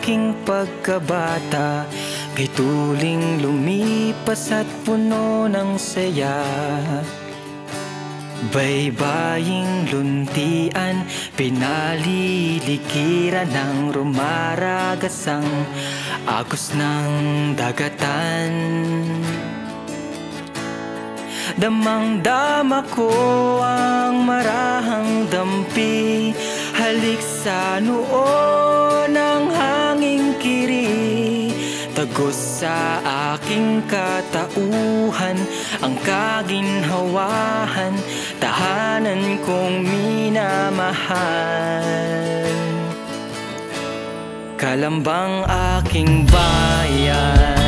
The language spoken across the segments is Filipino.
aking pagkabata, kay tuling lumipas at puno ng saya. Baybaying luntian, pinalilikiran ng rumaragasang agos ng dagatan. Damang-dama ko ang marahang dampi, halik sa noo ng hanging kiri. Tagos sa aking katauhan ang kaginhawahan, tahanan kong minamahal. Kalambang aking bayan,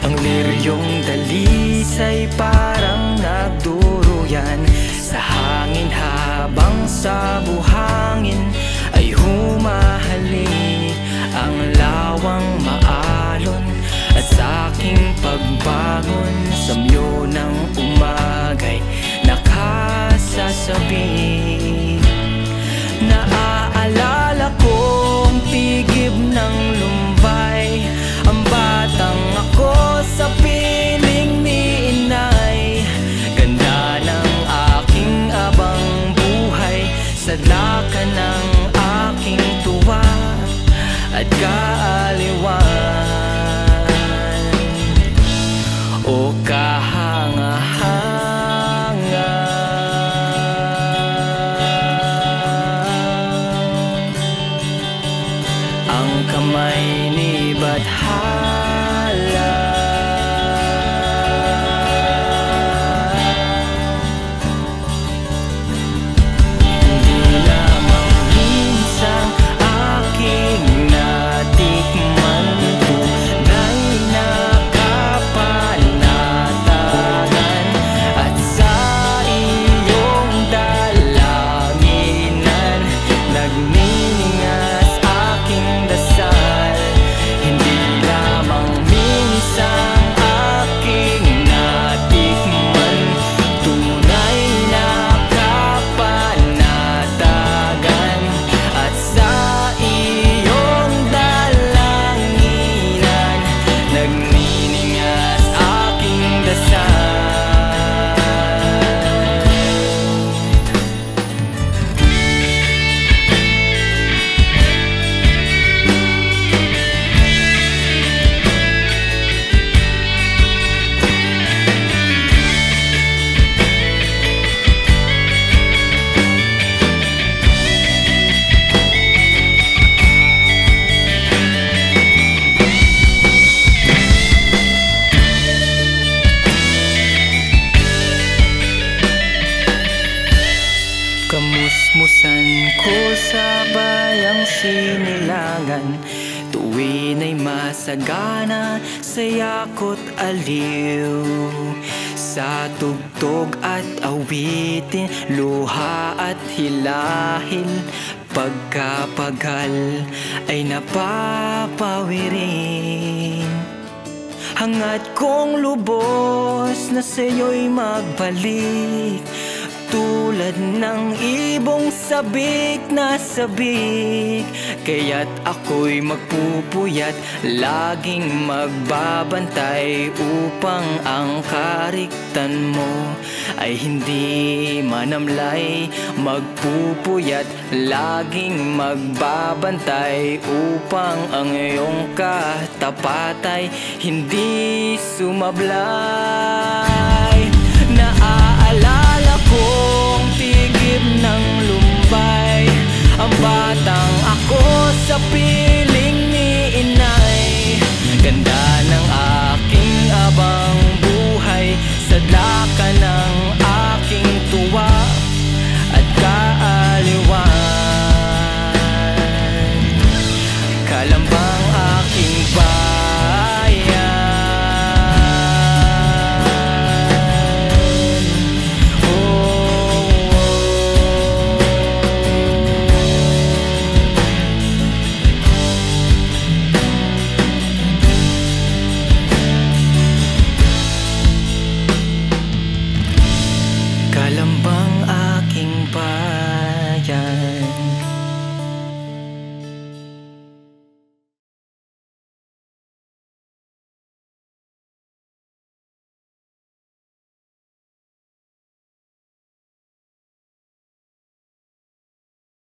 ang liryong dalisay parang nagduruyan sa hangin, habang sa buhangin ay humahali ang lawang maalon. At sa aking pagbangon sa myo ng umagay nakasasabi, naaalala kong tigib ng Lumbay, ang batang ako sa piling ni inay. Ganda ng aking abang buhay, sadlaka ng aking tuwa at kaaliwan. O kahanga-hanga, ang kamay ni Bathala. Hindi lamang minsang aking natikman, tunay na kapanatagan. At sa iyong dalanginan nagniningas aking dasal. Hindi lamang minsang aking natikman, tunay na kapanatagan. At sa iyong dalanginan nagniningas aking dasal. Kamusmusan ko sa bayang Sinilangan, tuwin ay masagana sa yakot aliw. Sa tugtog at awitin, luha at hilahil, pagkapagal ay napapawirin. Hangad kong lubos na sa'yo'y magbalik, tulad ng ibong sabik na sabik. Kaya't ako'y magpupuyat, laging magbabantay, upang ang kariktan mo ay hindi manamlay. Magpupuyat, laging magbabantay, upang ang iyong katapatay hindi sumablay.